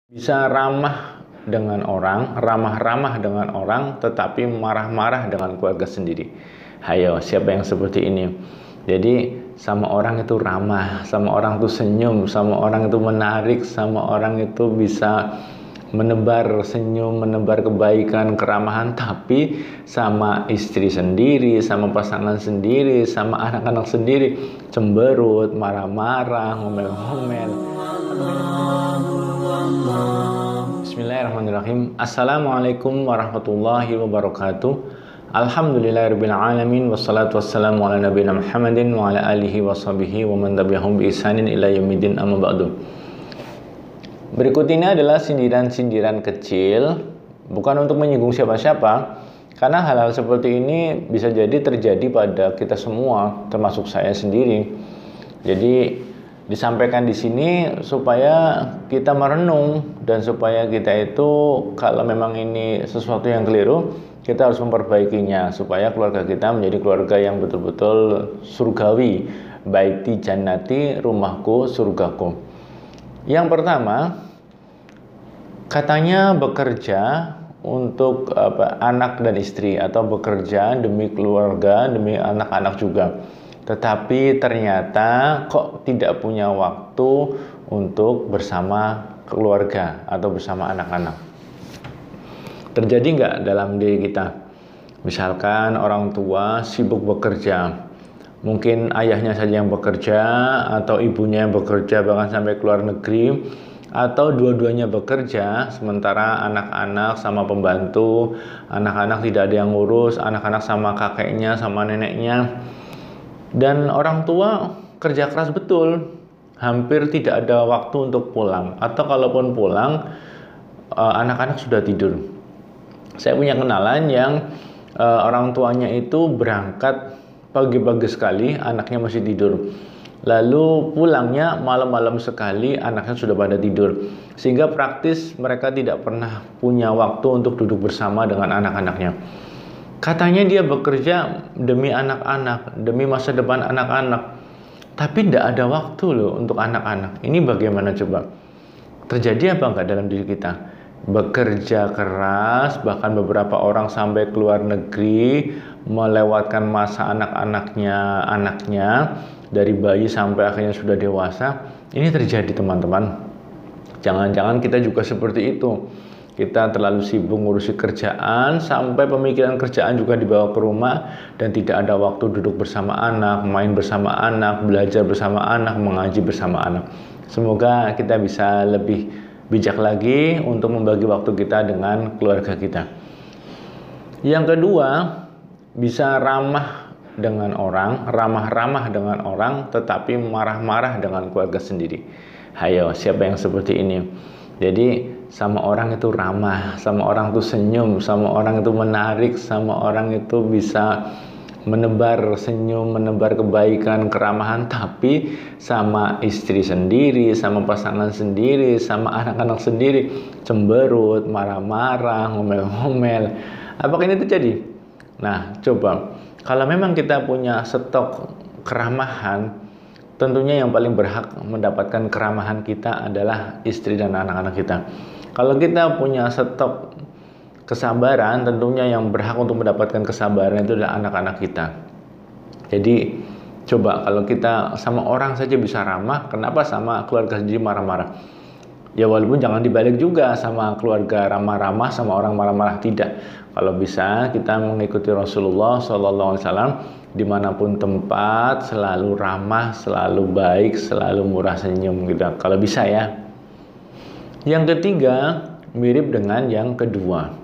Bisa ramah dengan orang, ramah-ramah dengan orang, tetapi marah-marah dengan keluarga sendiri. Hayo, siapa yang seperti ini? Jadi, sama orang itu ramah, sama orang itu senyum, sama orang itu menarik, sama orang itu bisa menebar senyum, menebar kebaikan, keramahan, tapi sama istri sendiri, sama pasangan sendiri, sama anak-anak sendiri, cemberut, marah-marah, ngomel-ngomel. Bismillahirrahmanirrahim. Assalamualaikum warahmatullahi wabarakatuh. Alhamdulillahirabbil alamin wassalatu wassalamu ala nabiyina Muhammadin wa ala alihi washabihi wa man tabi'ahum bi ihsanin ila yaumiddin, amma ba'du. Berikut ini adalah sindiran-sindiran kecil, bukan untuk menyinggung siapa-siapa, karena hal-hal seperti ini bisa jadi terjadi pada kita semua, termasuk saya sendiri. Jadi disampaikan di sini supaya kita merenung dan supaya kita itu kalau memang ini sesuatu yang keliru, kita harus memperbaikinya supaya keluarga kita menjadi keluarga yang betul-betul surgawi. Baiti jannati, rumahku surgaku. Yang pertama, katanya bekerja untuk anak dan istri, atau bekerja demi keluarga, demi anak-anak juga. Tetapi ternyata kok tidak punya waktu untuk bersama keluarga atau bersama anak-anak. Terjadi nggak dalam diri kita? Misalkan orang tua sibuk bekerja, mungkin ayahnya saja yang bekerja, atau ibunya yang bekerja bahkan sampai keluar negeri, atau dua-duanya bekerja, sementara anak-anak sama pembantu, anak-anak tidak ada yang ngurus, anak-anak sama kakeknya, sama neneknya. Dan orang tua kerja keras betul, hampir tidak ada waktu untuk pulang, atau kalaupun pulang anak-anak sudah tidur. Saya punya kenalan yang orang tuanya itu berangkat pagi-pagi sekali, anaknya masih tidur, lalu pulangnya malam-malam sekali, anaknya sudah pada tidur, sehingga praktis mereka tidak pernah punya waktu untuk duduk bersama dengan anak-anaknya. Katanya dia bekerja demi anak-anak, demi masa depan anak-anak, tapi tidak ada waktu loh untuk anak-anak. Ini bagaimana coba? Terjadi apa enggak dalam diri kita? Bekerja keras, bahkan beberapa orang sampai keluar negeri, melewatkan masa anaknya, dari bayi sampai akhirnya sudah dewasa. Ini terjadi, teman-teman. Jangan-jangan kita juga seperti itu. Kita terlalu sibuk ngurusi kerjaan, sampai pemikiran kerjaan juga dibawa ke rumah, dan tidak ada waktu duduk bersama anak, main bersama anak, belajar bersama anak, mengaji bersama anak. Semoga kita bisa lebih bijak lagi untuk membagi waktu kita dengan keluarga kita. Yang kedua, bisa ramah dengan orang, ramah-ramah dengan orang, tetapi marah-marah dengan keluarga sendiri. Hayo, siapa yang seperti ini? Jadi sama orang itu ramah, sama orang itu senyum, sama orang itu menarik, sama orang itu bisa menebar senyum, menebar kebaikan, keramahan, tapi sama istri sendiri, sama pasangan sendiri, sama anak-anak sendiri, cemberut, marah-marah, ngomel-ngomel. Apakah ini terjadi? Nah, coba kalau memang kita punya stok keramahan, tentunya yang paling berhak mendapatkan keramahan kita adalah istri dan anak-anak kita. Kalau kita punya stok kesabaran, tentunya yang berhak untuk mendapatkan kesabaran itu adalah anak-anak kita. Jadi coba kalau kita sama orang saja bisa ramah, kenapa sama keluarga sendiri marah-marah? Ya walaupun jangan dibalik juga, sama keluarga ramah-ramah, sama orang marah-marah, tidak. Kalau bisa kita mengikuti Rasulullah SAW, dimanapun tempat selalu ramah, selalu baik, selalu murah senyum gitu. Kalau bisa ya. Yang ketiga mirip dengan yang kedua,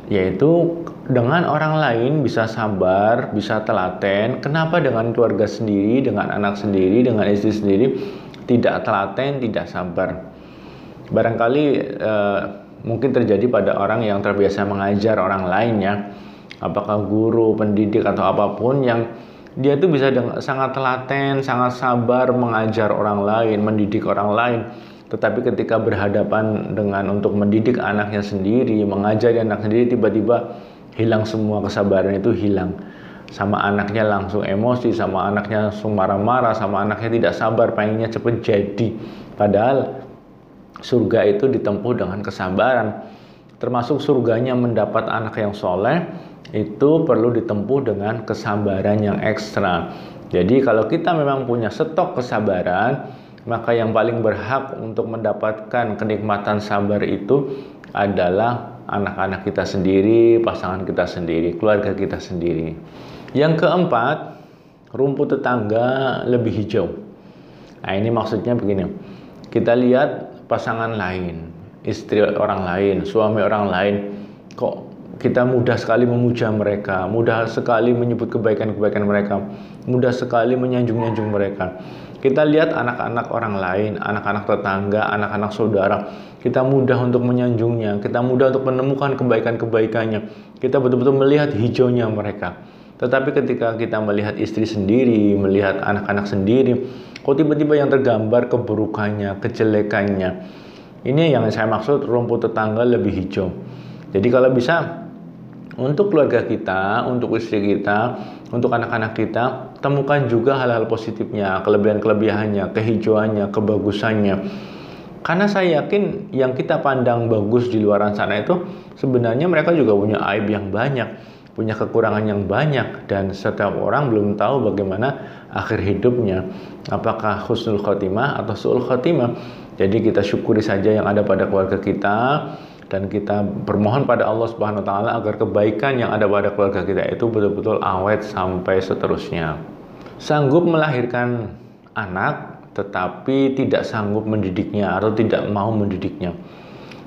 yaitu dengan orang lain bisa sabar, bisa telaten. Kenapa dengan keluarga sendiri, dengan anak sendiri, dengan istri sendiri tidak telaten, tidak sabar? Barangkali mungkin terjadi pada orang yang terbiasa mengajar orang lain ya, apakah guru, pendidik atau apapun, yang dia tuh bisa sangat telaten, sangat sabar mengajar orang lain, mendidik orang lain. Tetapi ketika berhadapan dengan untuk mendidik anaknya sendiri, mengajari anak sendiri, tiba-tiba hilang semua kesabaran itu, hilang. Sama anaknya langsung emosi, sama anaknya langsung marah-marah, sama anaknya tidak sabar, pengennya cepet jadi. Padahal surga itu ditempuh dengan kesabaran. Termasuk surganya mendapat anak yang soleh itu perlu ditempuh dengan kesabaran yang ekstra. Jadi kalau kita memang punya stok kesabaran, maka yang paling berhak untuk mendapatkan kenikmatan sabar itu adalah anak-anak kita sendiri, pasangan kita sendiri, keluarga kita sendiri. Yang keempat, rumput tetangga lebih hijau. Nah, ini maksudnya begini. Kita lihat pasangan lain, istri orang lain, suami orang lain, kok kita mudah sekali memuja mereka, mudah sekali menyebut kebaikan-kebaikan mereka, mudah sekali menyanjung-nyanjung mereka. Kita lihat anak-anak orang lain, anak-anak tetangga, anak-anak saudara, kita mudah untuk menyanjungnya, kita mudah untuk menemukan kebaikan-kebaikannya, kita betul-betul melihat hijaunya mereka. Tetapi ketika kita melihat istri sendiri, melihat anak-anak sendiri, kok tiba-tiba yang tergambar keburukannya, kejelekannya. Ini yang saya maksud rumput tetangga lebih hijau. Jadi kalau bisa, untuk keluarga kita, untuk istri kita, untuk anak-anak kita, temukan juga hal-hal positifnya, kelebihan-kelebihannya, kehijauannya, kebagusannya. Karena saya yakin yang kita pandang bagus di luar sana itu sebenarnya mereka juga punya aib yang banyak, punya kekurangan yang banyak, dan setiap orang belum tahu bagaimana akhir hidupnya, apakah husnul khotimah atau su'ul khotimah. Jadi kita syukuri saja yang ada pada keluarga kita, dan kita bermohon pada Allah Subhanahu wa taala agar kebaikan yang ada pada keluarga kita itu betul-betul awet sampai seterusnya. Sanggup melahirkan anak tetapi tidak sanggup mendidiknya atau tidak mau mendidiknya.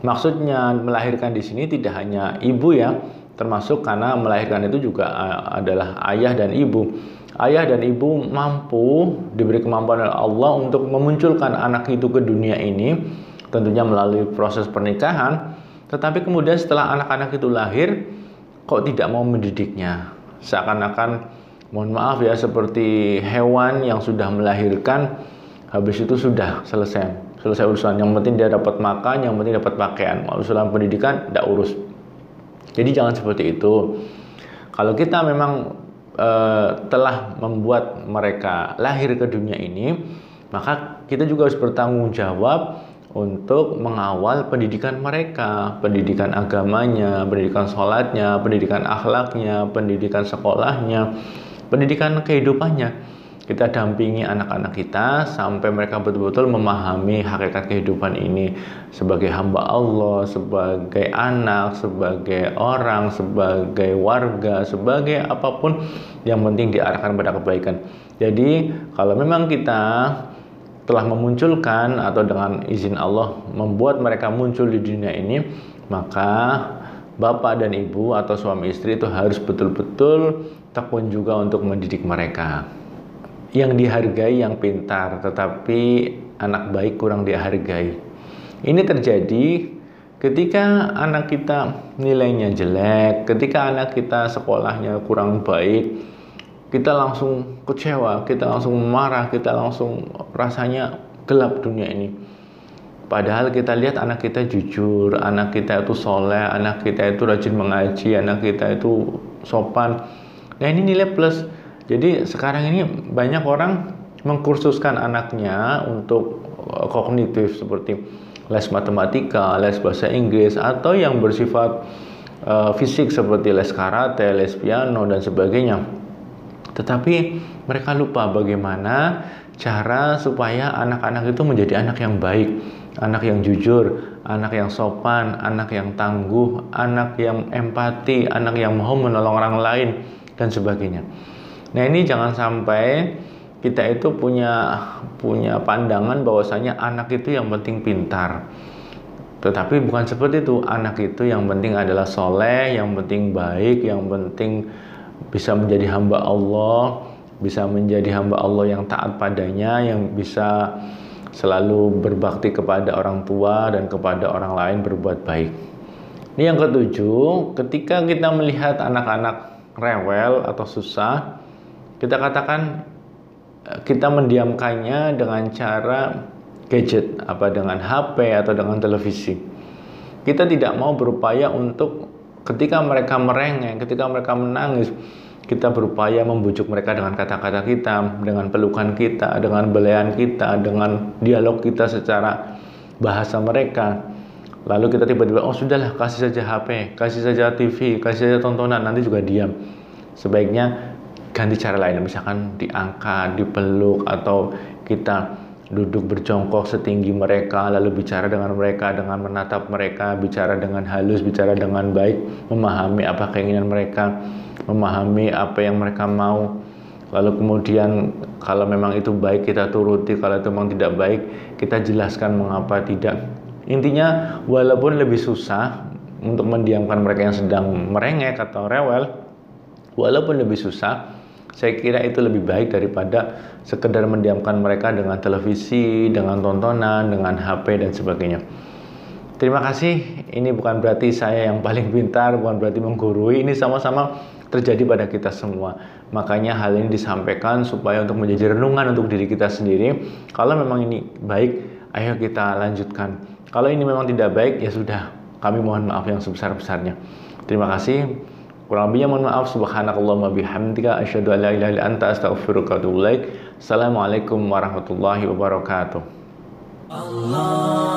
Maksudnya melahirkan di sini tidak hanya ibu ya, termasuk karena melahirkan itu juga adalah ayah dan ibu. Ayah dan ibu mampu, diberi kemampuan oleh Allah untuk memunculkan anak itu ke dunia ini, tentunya melalui proses pernikahan. Tetapi kemudian setelah anak-anak itu lahir, kok tidak mau mendidiknya? Seakan-akan, mohon maaf ya, seperti hewan yang sudah melahirkan, habis itu sudah selesai urusan. Yang penting dia dapat makan, yang penting dapat pakaian. Urusan pendidikan tidak urus. Jadi jangan seperti itu. Kalau kita memang telah membuat mereka lahir ke dunia ini, maka kita juga harus bertanggung jawab untuk mengawal pendidikan mereka, pendidikan agamanya, pendidikan sholatnya, pendidikan akhlaknya, pendidikan sekolahnya, pendidikan kehidupannya. Kita dampingi anak-anak kita sampai mereka betul-betul memahami hakikat kehidupan ini sebagai hamba Allah, sebagai anak, sebagai orang, sebagai warga, sebagai apapun, yang penting diarahkan pada kebaikan. Jadi kalau memang kita telah memunculkan atau dengan izin Allah membuat mereka muncul di dunia ini, maka bapak dan ibu atau suami istri itu harus betul-betul tekun juga untuk mendidik mereka. Yang dihargai yang pintar, tetapi anak baik kurang dihargai. Ini terjadi ketika anak kita nilainya jelek, ketika anak kita sekolahnya kurang baik, kita langsung kecewa, kita langsung marah, kita langsung rasanya gelap dunia ini. Padahal kita lihat anak kita jujur, anak kita itu soleh, anak kita itu rajin mengaji, anak kita itu sopan. Nah, ini nilai plus. Jadi sekarang ini banyak orang mengkursuskan anaknya untuk kognitif seperti les matematika, les bahasa Inggris, atau yang bersifat fisik seperti les karate, les piano, dan sebagainya. Tetapi mereka lupa bagaimana cara supaya anak-anak itu menjadi anak yang baik, anak yang jujur, anak yang sopan, anak yang tangguh, anak yang empati, anak yang mau menolong orang lain, dan sebagainya. Nah, ini jangan sampai kita itu punya pandangan bahwasanya anak itu yang penting pintar. Tetapi bukan seperti itu. Anak itu yang penting adalah soleh, yang penting baik, yang penting bisa menjadi hamba Allah, bisa menjadi hamba Allah yang taat padanya, yang bisa selalu berbakti kepada orang tua dan kepada orang lain, berbuat baik. Ini yang ketujuh, ketika kita melihat anak-anak rewel atau susah, kita katakan kita mendiamkannya dengan cara gadget, dengan HP atau dengan televisi. Kita tidak mau berupaya untuk ketika mereka merengek, ketika mereka menangis, kita berupaya membujuk mereka dengan kata-kata kita, dengan pelukan kita, dengan belayan kita, dengan dialog kita secara bahasa mereka. Lalu kita tiba-tiba, oh sudahlah, kasih saja HP, kasih saja TV, kasih saja tontonan, nanti juga diam. Sebaiknya ganti cara lain, misalkan diangkat, dipeluk, atau kita duduk berjongkok setinggi mereka, lalu bicara dengan mereka, dengan menatap mereka, bicara dengan halus, bicara dengan baik, memahami apa keinginan mereka, memahami apa yang mereka mau. Lalu kemudian kalau memang itu baik kita turuti, kalau itu memang tidak baik kita jelaskan mengapa tidak. Intinya walaupun lebih susah untuk mendiamkan mereka yang sedang merengek atau rewel, walaupun lebih susah, saya kira itu lebih baik daripada sekedar mendiamkan mereka dengan televisi, dengan tontonan, dengan HP dan sebagainya. Terima kasih. Ini bukan berarti saya yang paling pintar, bukan berarti menggurui. Ini sama-sama terjadi pada kita semua. Makanya hal ini disampaikan supaya untuk menjadi renungan untuk diri kita sendiri. Kalau memang ini baik, ayo kita lanjutkan. Kalau ini memang tidak baik, ya sudah, kami mohon maaf yang sebesar-besarnya. Terima kasih. Kurang lebihnya mohon maaf. Subhanakallahumma bihamdika asyhadu an la ilaha illa anta astaghfiruka wa atubu ilaik. Assalamualaikum warahmatullahi wabarakatuh. Allah